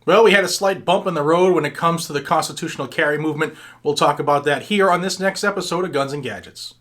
Well, we had a slight bump in the road when it comes to the constitutional carry movement. We'll talk about that here on this next episode of Guns and Gadgets.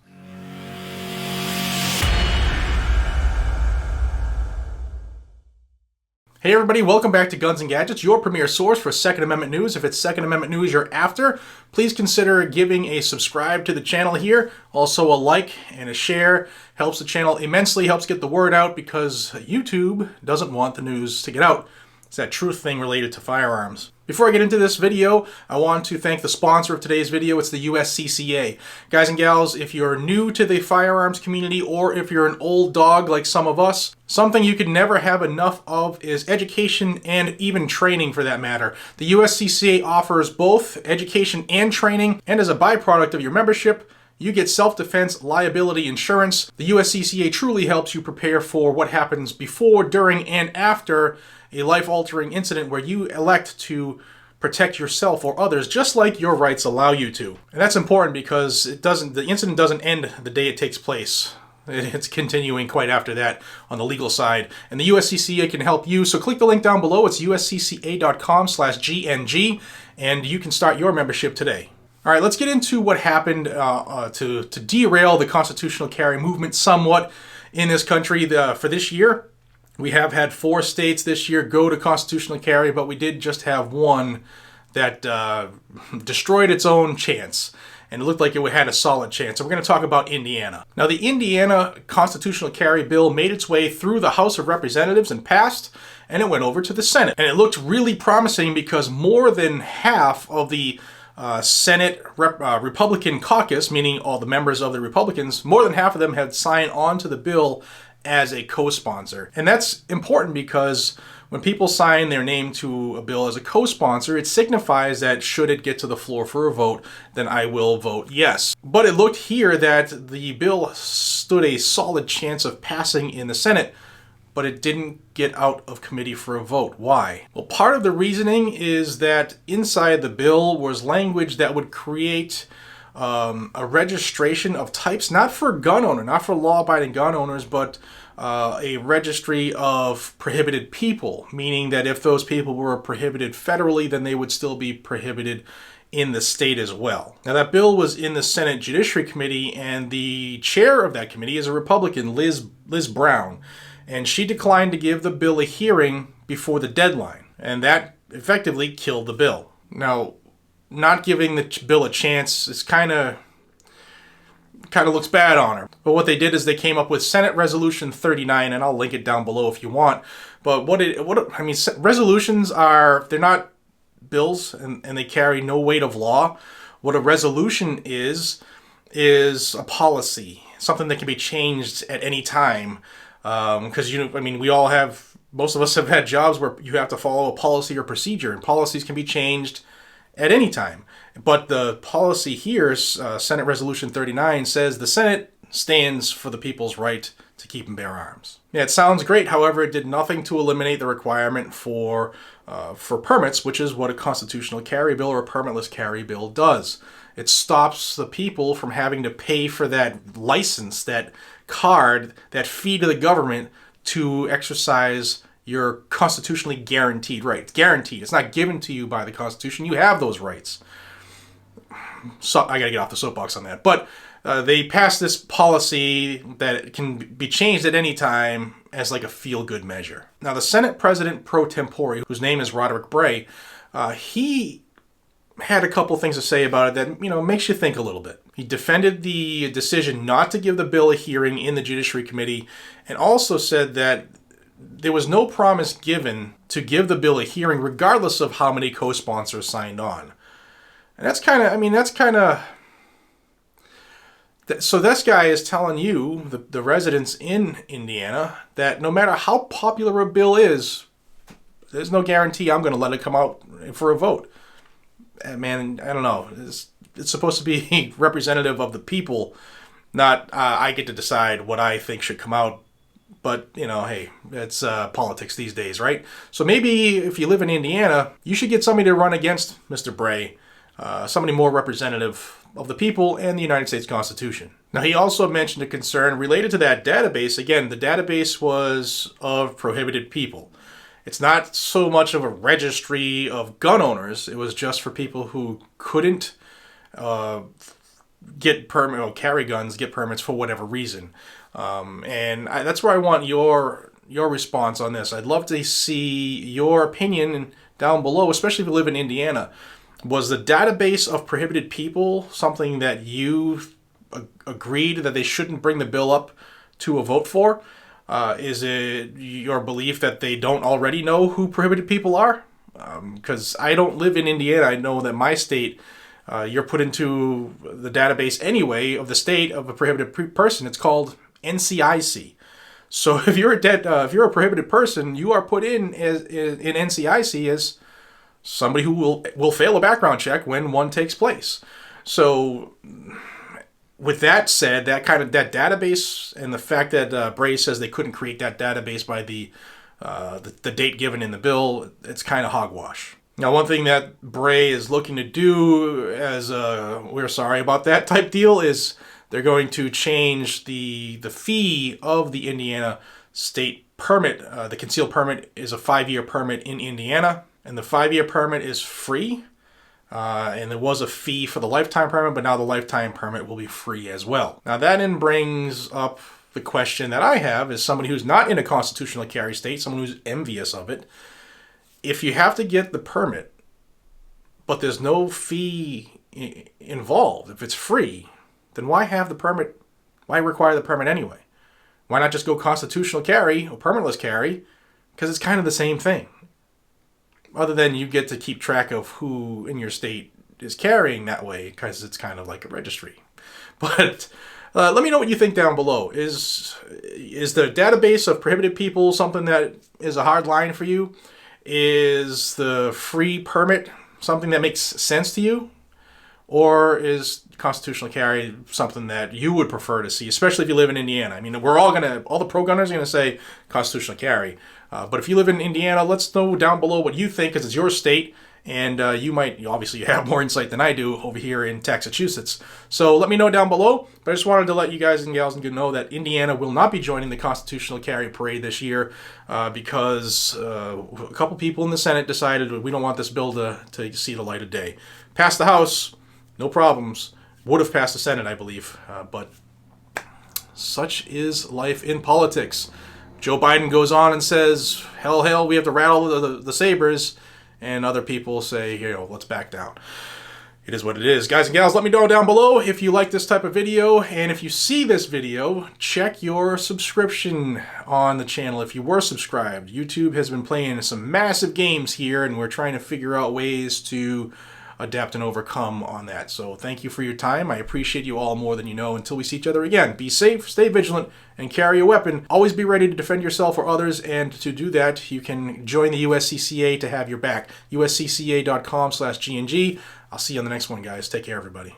Hey everybody, welcome back to Guns and Gadgets, your premier source for Second Amendment news. If it's Second Amendment news you're after, please consider giving a subscribe to the channel here. Also a like and a share helps the channel immensely, helps get the word out because YouTube doesn't want the news to get out. It's that truth thing related to firearms. Before I get into this video, I want to thank the sponsor of today's video. It's the USCCA. Guys and gals, if you're new to the firearms community or if you're an old dog like some of us, something you could never have enough of is education and even training for that matter. The USCCA offers both education and training, and as a byproduct of your membership, you get self-defense liability insurance. The USCCA truly helps you prepare for what happens before, during, and after a life-altering incident where you elect to protect yourself or others just like your rights allow you to. And that's important because the incident doesn't end the day it takes place. It's continuing quite after that on the legal side. And the USCCA can help you. So click the link down below. It's uscca.com/GNG and you can start your membership today. All right, let's get into what happened to derail the constitutional carry movement somewhat in this country for this year. We have had 4 states this year go to constitutional carry, but we did just have one that destroyed its own chance. And it looked like it had a solid chance. So we're going to talk about Indiana. Now, the Indiana constitutional carry bill made its way through the House of Representatives and passed, and it went over to the Senate. And it looked really promising because more than half of the Senate Republican caucus, meaning all the members of the Republicans, more than half of them had signed on to the bill as a co-sponsor. And that's important because when people sign their name to a bill as a co-sponsor, it signifies that should it get to the floor for a vote, then I will vote yes. But it looked here that the bill stood a solid chance of passing in the Senate, but it didn't get out of committee for a vote. Why? Well, part of the reasoning is that inside the bill was language that would create a registration of types, not for gun owner, not for law-abiding gun owners, but a registry of prohibited people, meaning that if those people were prohibited federally, then they would still be prohibited in the state as well. Now, that bill was in the Senate Judiciary Committee, and the chair of that committee is a Republican, Liz Brown, and she declined to give the bill a hearing before the deadline, and that effectively killed the bill. Now, not giving the bill a chance is kind of looks bad on her. But what they did is they came up with Senate Resolution 39, and I'll link it down below if you want. But resolutions they're not bills, and they carry no weight of law. What a resolution is a policy, something that can be changed at any time. Because most of us have had jobs where you have to follow a policy or procedure, and policies can be changed at any time. But the policy here, Senate Resolution 39, says the Senate stands for the people's right to keep and bear arms. Yeah, it sounds great. However, it did nothing to eliminate the requirement for permits, which is what a constitutional carry bill or a permitless carry bill does. It stops the people from having to pay for that license, that card, that fee to the government to exercise your constitutionally guaranteed right. It's guaranteed. It's not given to you by the Constitution. You have those rights. So I got to get off the soapbox on that. But they passed this policy that it can be changed at any time as like a feel-good measure. Now, the Senate President pro tempore, whose name is Roderick Bray, he had a couple things to say about it that, makes you think a little bit. He defended the decision not to give the bill a hearing in the Judiciary Committee, and also said that there was no promise given to give the bill a hearing regardless of how many co-sponsors signed on. And so this guy is telling you, the residents in Indiana, that no matter how popular a bill is, there's no guarantee I'm going to let it come out for a vote. Man, I don't know. It's supposed to be representative of the people, not I get to decide what I think should come out. But, hey, it's politics these days, right? So maybe if you live in Indiana, you should get somebody to run against Mr. Bray, somebody more representative of the people and the United States Constitution. Now, he also mentioned a concern related to that database. Again, the database was of prohibited people. It's not so much of a registry of gun owners. It was just for people who couldn't get permit or carry guns, get permits for whatever reason. That's where I want your response on this. I'd love to see your opinion down below, especially if you live in Indiana. Was the database of prohibited people something that you agreed that they shouldn't bring the bill up to a vote for? Is it your belief that they don't already know who prohibited people are? Because I don't live in Indiana. I know that my state, you're put into the database anyway of the state of a prohibited person. It's called NCIC. So if you're a prohibited person, you are put in NCIC as somebody who will fail a background check when one takes place. So with that said, that database and the fact that Bray says they couldn't create that database by the date given in the bill, it's kind of hogwash. Now, one thing that Bray is looking to do as we're sorry about that type deal is they're going to change the fee of the Indiana state permit. The concealed permit is a 5-year permit in Indiana, and the 5-year permit is free. And there was a fee for the lifetime permit, but now the lifetime permit will be free as well. Now that then brings up the question that I have as somebody who's not in a constitutional carry state, someone who's envious of it. If you have to get the permit, but there's no fee involved, if it's free, then why have the permit? Why require the permit anyway? Why not just go constitutional carry or permitless carry? Because it's kind of the same thing. Other than you get to keep track of who in your state is carrying that way, because it's kind of like a registry. But let me know what you think down below. Is the database of prohibited people something that is a hard line for you? Is the free permit something that makes sense to you? Or is constitutional carry something that you would prefer to see, especially if you live in Indiana? I mean, all the pro-gunners are going to say constitutional carry. But if you live in Indiana, let's know down below what you think, because it's your state, and you obviously have more insight than I do over here in Massachusetts. So let me know down below. But I just wanted to let you guys and gals know that Indiana will not be joining the constitutional carry parade this year because a couple people in the Senate decided we don't want this bill to see the light of day. Passed the House, no problems. Would have passed the Senate, I believe. But such is life in politics. Joe Biden goes on and says, hell, hell, we have to rattle the sabers. And other people say, let's back down. It is what it is. Guys and gals, let me know down below if you like this type of video. And if you see this video, check your subscription on the channel if you were subscribed. YouTube has been playing some massive games here, and we're trying to figure out ways to adapt and overcome on that. So thank you for your time. I appreciate you all more than you know. Until we see each other again, be safe, stay vigilant, and carry a weapon. Always be ready to defend yourself or others, and to do that, you can join the USCCA to have your back. uscca.com/GNG. I'll see you on the next one, guys. Take care, everybody.